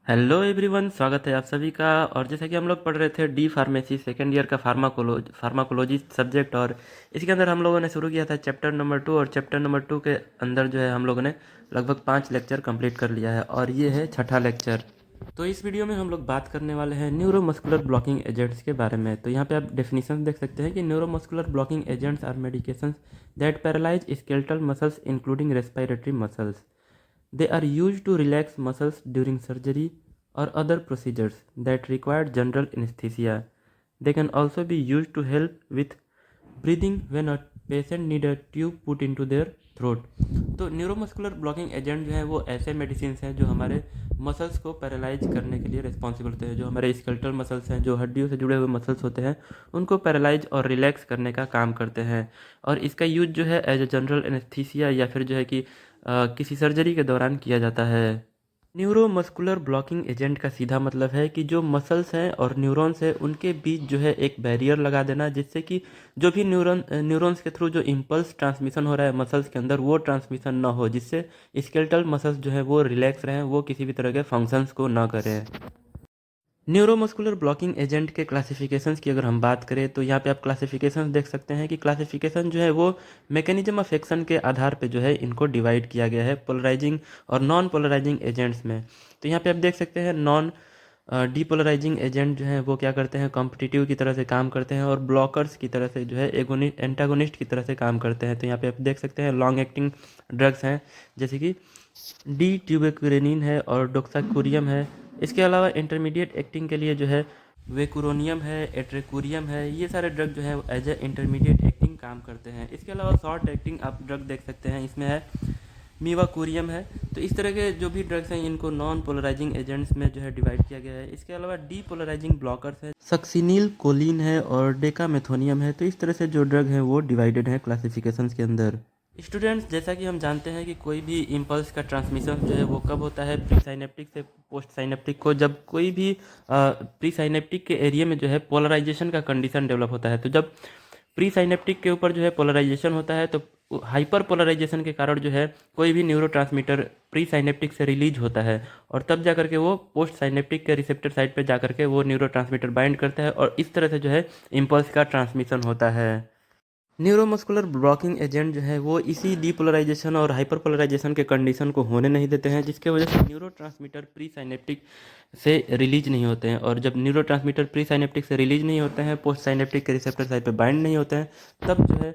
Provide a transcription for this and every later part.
Hello everyone, स्वागत है आप सभी का। और जैसा कि हम लोग पढ़ रहे थे डी फार्मेसी सेकेंड ईयर का फार्माकोलॉजी सब्जेक्ट, और इसके अंदर हम लोगों ने शुरू किया था चैप्टर नंबर 2। और चैप्टर नंबर 2 के अंदर जो है हम लोगों ने लगभग 5 लेक्चर कंप्लीट कर लिया है और ये है छठा लेक्चर। तो इस वीडियो में हम लोग बात करने वाले हैं न्यूरोमस्कुलर ब्लॉकिंग एजेंट्स के बारे में। तो यहाँ पे आप डेफिनेशन देख सकते हैं कि neuromuscular blocking agents are medications that paralyse skeletal muscles including respiratory muscles. They are used to relax muscles during surgery or other procedures that require general anesthesia. They can also be used to help with breathing when a patient need a tube put into their throat. तो neuromuscular blocking agent जो है वो ऐसे medicine हैं जो हमारे muscles को paralyse करने के लिए रिस्पॉन्सिबल होते हैं। जो हमारे स्केलेटल मसल्स हैं, जो हड्डियों से जुड़े हुए मसल्स होते हैं, उनको पैरालाइज और रिलैक्स करने का काम करते हैं। और इसका यूज जो है एज ए जनरल एनेस्थीसिया या फिर जो है कि किसी सर्जरी के दौरान किया जाता है। न्यूरोमस्कुलर ब्लॉकिंग एजेंट का सीधा मतलब है कि जो मसल्स हैं और न्यूरॉन्स हैं उनके बीच जो है एक बैरियर लगा देना, जिससे कि जो भी न्यूरॉन्स के थ्रू जो इम्पल्स ट्रांसमिशन हो रहा है मसल्स के अंदर, वो ट्रांसमिशन ना हो, जिससे स्केलेटल मसल्स जो है वो रिलैक्स रहें, वो किसी भी तरह के फंक्शंस को ना करें। न्यूरोमस्कुलर ब्लॉकिंग एजेंट के क्लासिफिकेशंस की अगर हम बात करें तो यहाँ पे आप क्लासिफिकेशंस देख सकते हैं कि क्लासिफिकेशन जो है वो मैकेनिज्म ऑफ एक्शन के आधार पे जो है इनको डिवाइड किया गया है पोलराइजिंग और नॉन पोलराइजिंग एजेंट्स में। तो यहाँ पे आप देख सकते हैं नॉन डीपोलराइजिंग एजेंट जो है वो क्या करते हैं, कॉम्पिटिटिव की तरह से काम करते हैं और ब्लॉकर्स की तरह से जो है एंटागोनिस्ट की तरह से काम करते हैं। तो यहाँ पे आप देख सकते हैं लॉन्ग एक्टिंग ड्रग्स हैं, जैसे कि डी ट्यूबेक्वेनिन है और डोक्साकुरियम है। इसके अलावा इंटरमीडिएट एक्टिंग के लिए जो है वेकुरोनियम है, एट्रेकुरियम है, ये सारे ड्रग जो है एज ए इंटरमीडिएट एक्टिंग काम करते हैं। इसके अलावा शॉर्ट एक्टिंग आप ड्रग देख सकते हैं, इसमें है मीवाकुरियम है। तो इस तरह के जो भी ड्रग्स हैं इनको नॉन पोलराइजिंग एजेंट्स में जो है डिवाइड किया गया है। इसके अलावा डी पोलराइजिंग ब्लॉकर्स है, सक्सिनिल कोलिन है और डेकामेथोनियम है। तो इस तरह से जो ड्रग हैं वो डिवाइडेड है क्लासिफिकेशंस के अंदर। स्टूडेंट्स, जैसा कि हम जानते हैं कि कोई भी इम्पल्स का ट्रांसमिशन जो है वो कब होता है, प्री साइनेप्टिक से पोस्ट साइनेप्टिक को। जब कोई भी प्री साइनेप्टिक के एरिया में जो है पोलराइजेशन का कंडीशन डेवलप होता है, तो जब प्री साइनेप्टिक के ऊपर जो है पोलराइजेशन होता है तो हाइपर पोलराइजेशन के कारण जो है कोई भी न्यूरोट्रांसमीटर प्री साइनेप्टिक से रिलीज होता है, और तब जा करके वो पोस्ट साइनेप्टिक के रिसेप्टर साइड पे जा करके वो न्यूरोट्रांसमीटर बाइंड करता है और इस तरह से जो है इम्पल्स का ट्रांसमिशन होता है। न्यूरोमस्कुलर ब्लॉकिंग एजेंट जो है वो इसी डीपोलराइजेशन और हाइपरपोलराइजेशन के कंडीशन को होने नहीं देते हैं, जिसके वजह से न्यूरोट्रांसमीटर प्री साइनेप्टिक से रिलीज नहीं होते हैं। और जब न्यूरोट्रांसमीटर प्री साइनेप्टिक से रिलीज नहीं होते हैं, पोस्ट साइनेप्टिक के रिसेप्टर साइड पे बाइंड नहीं होते हैं, तब जो है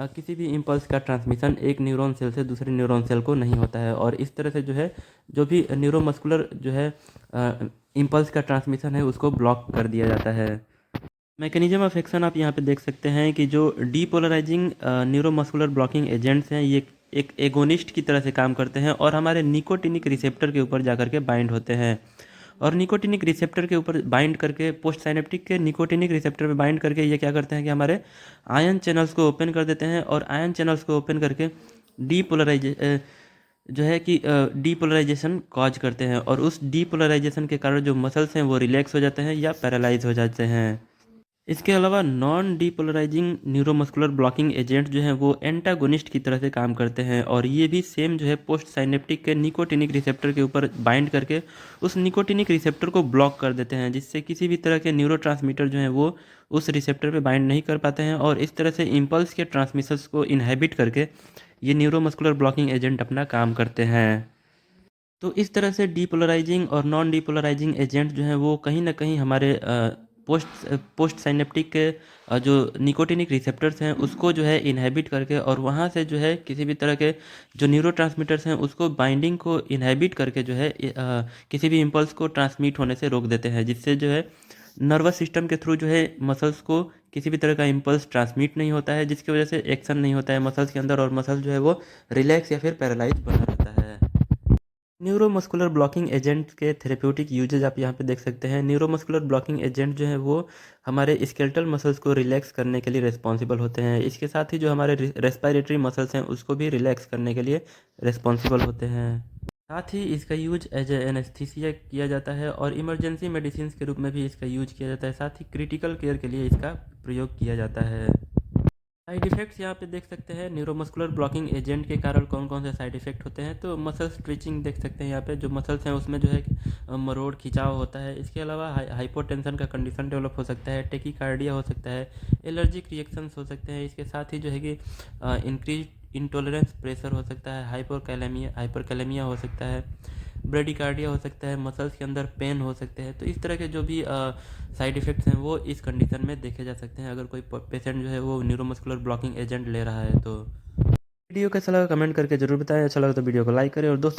किसी भी इम्पल्स का ट्रांसमिशन एक न्यूरॉन सेल से दूसरे न्यूरॉन सेल को नहीं होता है। और इस तरह से जो है जो भी न्यूरोमस्कुलर जो है इम्पल्स का ट्रांसमिशन है उसको ब्लॉक कर दिया जाता है। मैकेनिज्म ऑफ एक्शन आप यहाँ पे देख सकते हैं कि जो डीपोलराइजिंग न्यूरोमस्कुलर ब्लॉकिंग एजेंट्स हैं ये एक एगोनिस्ट की तरह से काम करते हैं और हमारे निकोटिनिक रिसेप्टर के ऊपर जाकर के बाइंड होते हैं। और निकोटिनिक रिसेप्टर के ऊपर बाइंड करके पोस्ट साइनेप्टिक के निकोटिनिक रिसेप्टर पे बाइंड करके ये क्या करते हैं कि हमारे आयन चैनल्स को ओपन कर देते हैं, और आयन चैनल्स को ओपन करके डीपोलराइज जो है कि डीपोलराइजेशन कॉज करते हैं, और उस डीपोलराइजेशन के कारण जो मसल्स हैं वो रिलैक्स हो जाते हैं या पैरालाइज हो जाते हैं। इसके अलावा non depolarizing neuromuscular blocking agent जो हैं वो एंटागोनिस्ट की तरह से काम करते हैं, और ये भी सेम जो है पोस्ट साइनेप्टिक के निकोटिनिक रिसेप्टर के ऊपर बाइंड करके उस निकोटिनिक रिसेप्टर को ब्लॉक कर देते हैं, जिससे किसी भी तरह के न्यूरोट्रांसमीटर जो हैं वो उस रिसेप्टर पे बाइंड नहीं कर पाते हैं, और इस तरह से इम्पल्स के ट्रांसमिशंस को इनहेबिट करके ये न्यूरोमस्कुलर ब्लॉकिंग एजेंट अपना काम करते हैं। तो इस तरह से डीपोलराइजिंग और नॉन डीपोलराइजिंग एजेंट जो हैं वो कहीं ना कहीं हमारे पोस्ट साइनेप्टिक के जो निकोटिनिक रिसेप्टर्स हैं उसको जो है इनहेबिट करके, और वहाँ से जो है किसी भी तरह के जो न्यूरोट्रांसमीटर्स हैं उसको बाइंडिंग को इनहेबिट करके जो है किसी भी इम्पल्स को ट्रांसमिट होने से रोक देते हैं, जिससे जो है नर्वस सिस्टम के थ्रू जो है मसल्स को किसी भी तरह का इम्पल्स ट्रांसमिट नहीं होता है, जिसकी वजह से एक्शन नहीं होता है मसल्स के अंदर, और मसल जो है वो रिलैक्स या फिर पैरालाइज बना रहता है। न्यूरोमस्कुलर ब्लॉकिंग एजेंट के थेरेप्यूटिक यूजेज आप यहाँ पे देख सकते हैं। न्यूरोमस्कुलर ब्लॉकिंग एजेंट जो है वो हमारे स्केलेटल मसल्स को रिलैक्स करने के लिए रिस्पॉन्सिबल होते हैं। इसके साथ ही जो हमारे रेस्पिरेटरी मसल्स हैं उसको भी रिलैक्स करने के लिए रिस्पॉन्सिबल होते हैं। साथ ही इसका यूज एज ए एनेस्थीसिया किया जाता है, और इमरजेंसी मेडिसिन के रूप में भी इसका यूज किया जाता है। साथ ही क्रिटिकल केयर के लिए इसका प्रयोग किया जाता है। साइड इफ़ेक्ट्स यहाँ पे देख सकते हैं, न्यूरोमस्कुलर ब्लॉकिंग एजेंट के कारण कौन कौन से साइड इफ़ेक्ट होते हैं। तो मसल स्ट्रेचिंग देख सकते हैं यहाँ पे, जो मसल्स हैं उसमें जो है मरोड़ खिंचाव होता है। इसके अलावा हाइपोटेंशन का कंडीशन डेवलप हो सकता है, टेकीकार्डिया हो सकता है, एलर्जिक रिएक्शंस हो सकते हैं। इसके साथ ही जो है कि इंक्रीज इंटॉलरेंस प्रेशर हो सकता है, हाइपरकैलेमिया हो सकता है, ब्रेडिकार्डिया हो सकता है, मसल्स के अंदर पेन हो सकते हैं। तो इस तरह के जो भी साइड इफ़ेक्ट्स हैं वो इस कंडीशन में देखे जा सकते हैं, अगर कोई पेशेंट जो है वो न्यूरोमस्कुलर ब्लॉकिंग एजेंट ले रहा है। तो वीडियो कैसा लगा कमेंट करके ज़रूर बताएं, अच्छा लगा तो वीडियो को लाइक करें और दोस्तों